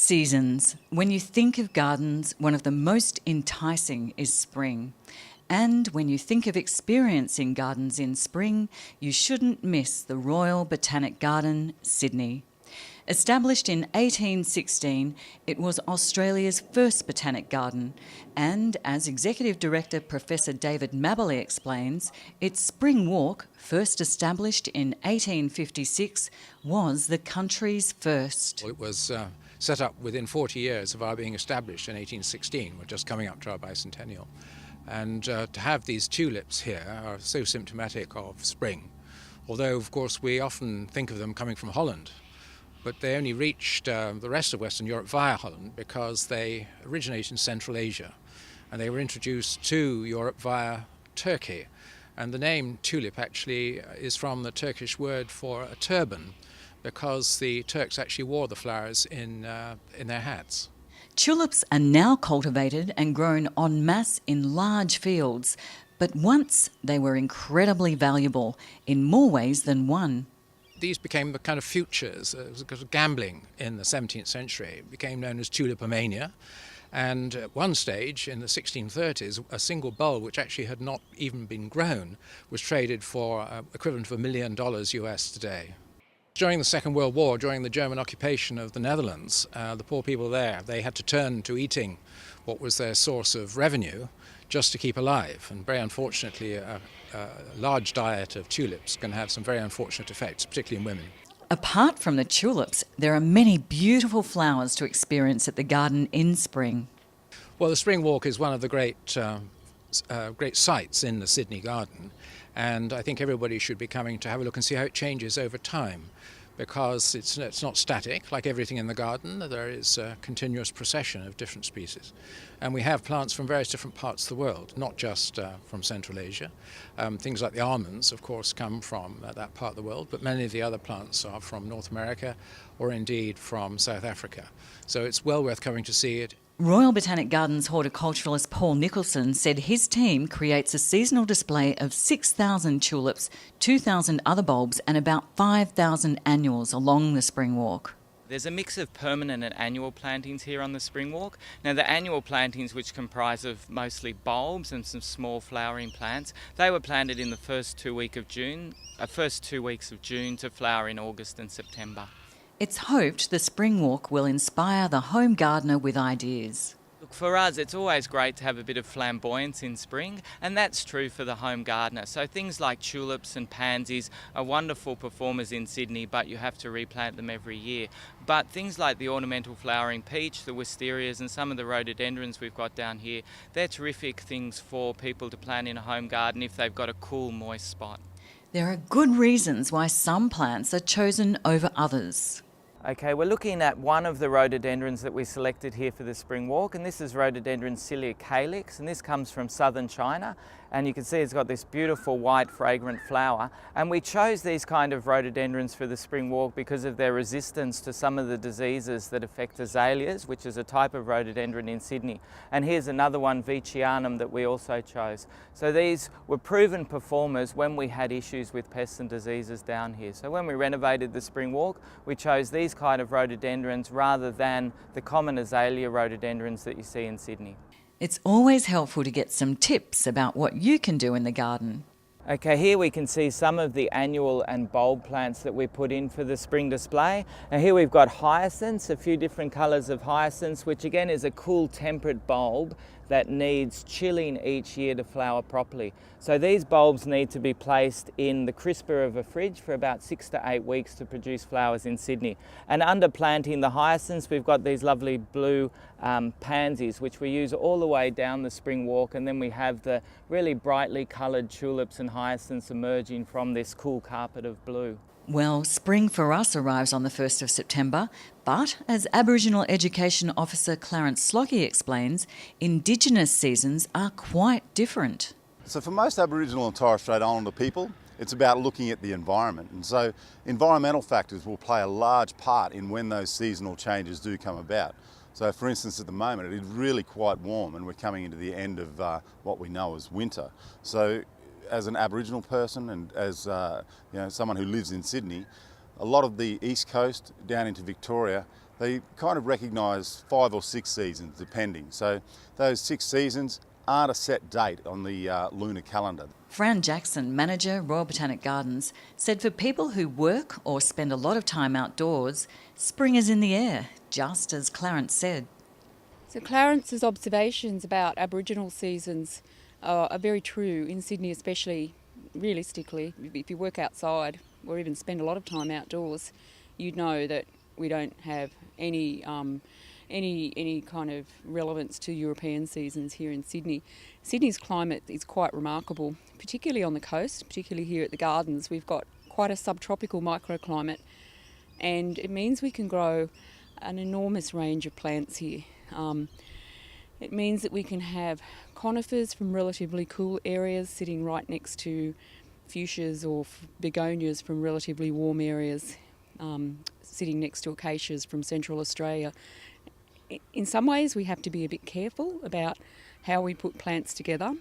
Seasons. When you think of gardens, one of the most enticing is spring. And when you think of experiencing gardens in spring, you shouldn't miss the Royal Botanic Garden, Sydney. Established in 1816, it was Australia's first botanic garden, and as Executive Director Professor David Mabberley explains, its spring walk, first established in 1856, was the country's first. It was set up within 40 years of our being established in 1816. We're just coming up to our bicentennial. And to have these tulips here are so symptomatic of spring, although of course we often think of them coming from Holland. But they only reached the rest of Western Europe via Holland because they originate in Central Asia. And they were introduced to Europe via Turkey. And the name tulip actually is from the Turkish word for a turban, because the Turks actually wore the flowers in their hats. Tulips are now cultivated and grown en masse in large fields, but once they were incredibly valuable in more ways than one. These became the kind of futures. It was because of gambling in the 17th century. It became known as tulipomania. And at one stage in the 1630s, a single bulb, which actually had not even been grown, was traded for equivalent of $1 million US today. During the Second World War, during the German occupation of the Netherlands, the poor people there, they had to turn to eating what was their source of revenue just to keep alive. And very unfortunately, a large diet of tulips can have some very unfortunate effects, particularly in women. Apart from the tulips, there are many beautiful flowers to experience at the garden in spring. Well, the Spring Walk is one of the great sights in the Sydney Garden, and I think everybody should be coming to have a look and see how it changes over time, because it's not static like everything in the garden. There is a continuous procession of different species, and we have plants from various different parts of the world, not just from Central Asia. Things like the almonds, of course, come from that part of the world, but many of the other plants are from North America or indeed from South Africa. So it's well worth coming to see it. Royal Botanic Gardens horticulturalist Paul Nicholson said his team creates a seasonal display of 6,000 tulips, 2,000 other bulbs and about 5,000 annuals along the Spring Walk. There's a mix of permanent and annual plantings here on the Spring Walk. Now the annual plantings, which comprise of mostly bulbs and some small flowering plants, they were planted in the first 2 weeks of June to flower in August and September. It's hoped the Spring Walk will inspire the home gardener with ideas. Look, for us, it's always great to have a bit of flamboyance in spring, and that's true for the home gardener. So things like tulips and pansies are wonderful performers in Sydney, but you have to replant them every year. But things like the ornamental flowering peach, the wisterias and some of the rhododendrons we've got down here, they're terrific things for people to plant in a home garden if they've got a cool, moist spot. There are good reasons why some plants are chosen over others. Okay, we're looking at one of the rhododendrons that we selected here for the Spring Walk, and this is rhododendron Cilia calyx, and this comes from southern China, and you can see it's got this beautiful white fragrant flower. And we chose these kind of rhododendrons for the Spring Walk because of their resistance to some of the diseases that affect azaleas, which is a type of rhododendron in Sydney. And here's another one, Veitchianum, that we also chose. So these were proven performers when we had issues with pests and diseases down here. So when we renovated the Spring Walk, we chose these kind of rhododendrons rather than the common azalea rhododendrons that you see in Sydney. It's always helpful to get some tips about what you can do in the garden. Okay, here we can see some of the annual and bulb plants that we put in for the spring display. And here we've got hyacinths, a few different colours of hyacinths, which again is a cool temperate bulb that needs chilling each year to flower properly. So these bulbs need to be placed in the crisper of a fridge for about 6 to 8 weeks to produce flowers in Sydney. And under planting the hyacinths, we've got these lovely blue pansies, which we use all the way down the Spring Walk, and then we have the really brightly coloured tulips and hyacinths emerging from this cool carpet of blue. Well, spring for us arrives on the 1st of September, but as Aboriginal Education Officer Clarence Slockey explains, Indigenous seasons are quite different. So for most Aboriginal and Torres Strait Islander people, it's about looking at the environment. And so environmental factors will play a large part in when those seasonal changes do come about. So for instance, at the moment, it is really quite warm and we're coming into the end of what we know as winter. So as an Aboriginal person and as someone who lives in Sydney, A lot of the east coast down into Victoria, they kind of recognise 5 or 6 seasons depending. So those 6 seasons aren't a set date on the lunar calendar. Fran Jackson, manager, Royal Botanic Gardens, said for people who work or spend a lot of time outdoors, spring is in the air, just as Clarence said. So Clarence's observations about Aboriginal seasons are very true, in Sydney especially. Realistically, if you work outside or even spend a lot of time outdoors, you'd know that we don't have any kind of relevance to European seasons here in Sydney. Sydney's climate is quite remarkable, particularly on the coast, particularly here at the Gardens. We've got quite a subtropical microclimate, and it means we can grow an enormous range of plants here. It means that we can have conifers from relatively cool areas sitting right next to fuchsias or begonias from relatively warm areas, sitting next to acacias from Central Australia. In some ways we have to be a bit careful about how we put plants together,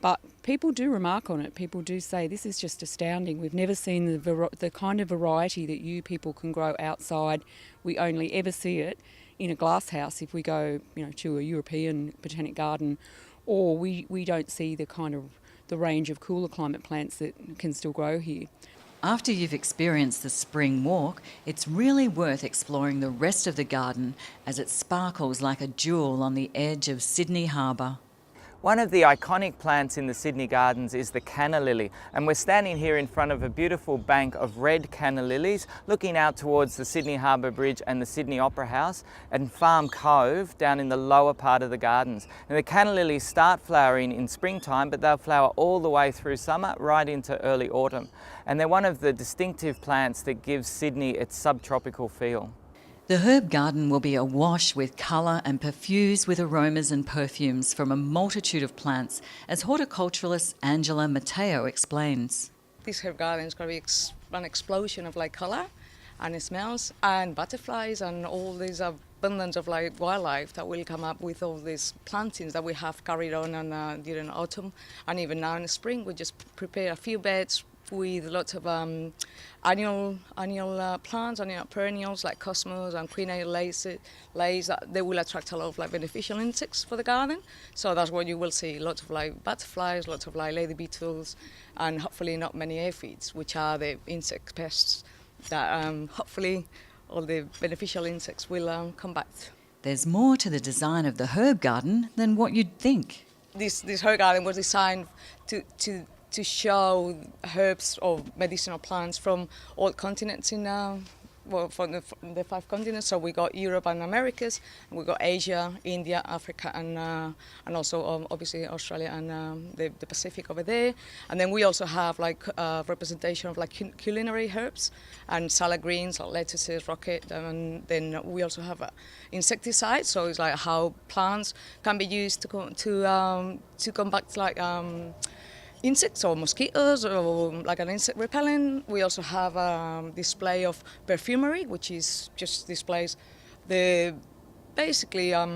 but people do remark on it. People do say this is just astounding. We've never seen the kind of variety that you people can grow outside. We only ever see it in a glass house if we go, to a European botanic garden, or we don't see the range of cooler climate plants that can still grow here. After you've experienced the spring walk, it's really worth exploring the rest of the garden as it sparkles like a jewel on the edge of Sydney Harbour. One of the iconic plants in the Sydney Gardens is the canna lily, and we're standing here in front of a beautiful bank of red canna lilies looking out towards the Sydney Harbour Bridge and the Sydney Opera House and Farm Cove down in the lower part of the gardens. And the canna lilies start flowering in springtime, but they'll flower all the way through summer right into early autumn. And they're one of the distinctive plants that gives Sydney its subtropical feel. The herb garden will be awash with colour and perfused with aromas and perfumes from a multitude of plants, as horticulturalist Angela Matteo explains. This herb garden is going to be an explosion of colour and smells and butterflies and all this abundance of wildlife that will come up with all these plantings that we have carried on during autumn, and even now in the spring. We just prepare a few beds with lots of annual plants, annual perennials like cosmos and queen anne lace that they will attract a lot of beneficial insects for the garden. So that's what you will see, lots of butterflies, lots of lady beetles, and hopefully not many aphids, which are the insect pests that hopefully all the beneficial insects will combat. There's more to the design of the herb garden than what you'd think. This herb garden was designed to show herbs or medicinal plants from all continents from the 5 continents. So we got Europe and Americas, and we got Asia, India, Africa, and also obviously Australia and the Pacific over there. And then we also have representation of culinary herbs and salad greens like lettuces, rocket, and then we also have insecticides. So it's how plants can be used to combat insects or mosquitoes or an insect repellent. We also have a display of perfumery, which is just displays basically a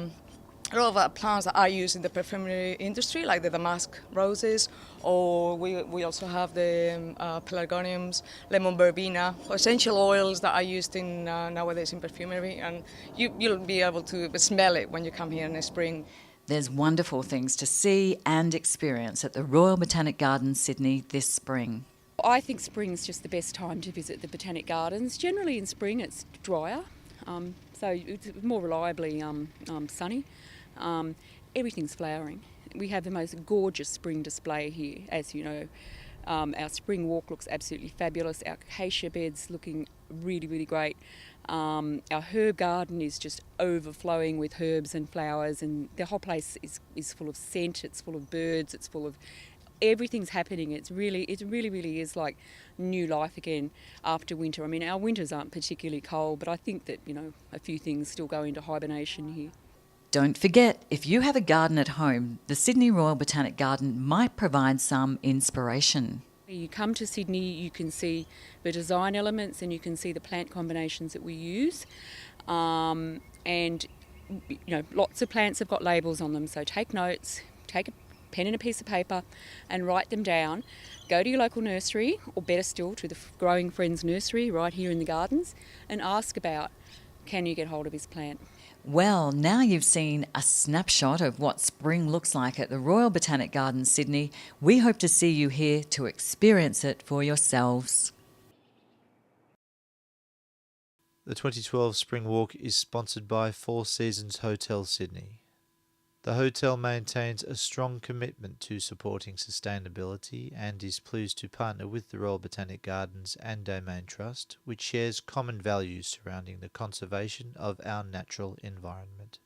lot of plants that are used in the perfumery industry, like the damask roses, or we also have the pelargoniums, lemon verbena, essential oils that are used in nowadays in perfumery, and you'll be able to smell it when you come here in the spring. There's wonderful things to see and experience at the Royal Botanic Gardens, Sydney, this spring. I think spring's just the best time to visit the Botanic Gardens. Generally in spring it's drier, so it's more reliably sunny. Everything's flowering. We have the most gorgeous spring display here, as you know. Our spring walk looks absolutely fabulous. Our acacia bed's looking really, really great. Our herb garden is just overflowing with herbs and flowers, and the whole place is full of scent, it's full of birds, it's full of everything's happening. It really is like new life again after winter. I mean, our winters aren't particularly cold, but I think that, a few things still go into hibernation here. Don't forget, if you have a garden at home, the Sydney Royal Botanic Garden might provide some inspiration. You come to Sydney, you can see the design elements and you can see the plant combinations that we use. And lots of plants have got labels on them, so take notes, take pen and a piece of paper and write them down. Go to your local nursery, or better still to the Growing Friends nursery right here in the gardens, and ask about, can you get hold of his plant? Well, now you've seen a snapshot of what spring looks like at the Royal Botanic Gardens, Sydney. We hope to see you here to experience it for yourselves. The 2012 Spring Walk is sponsored by Four Seasons Hotel Sydney. The hotel maintains a strong commitment to supporting sustainability and is pleased to partner with the Royal Botanic Gardens and Domain Trust, which shares common values surrounding the conservation of our natural environment.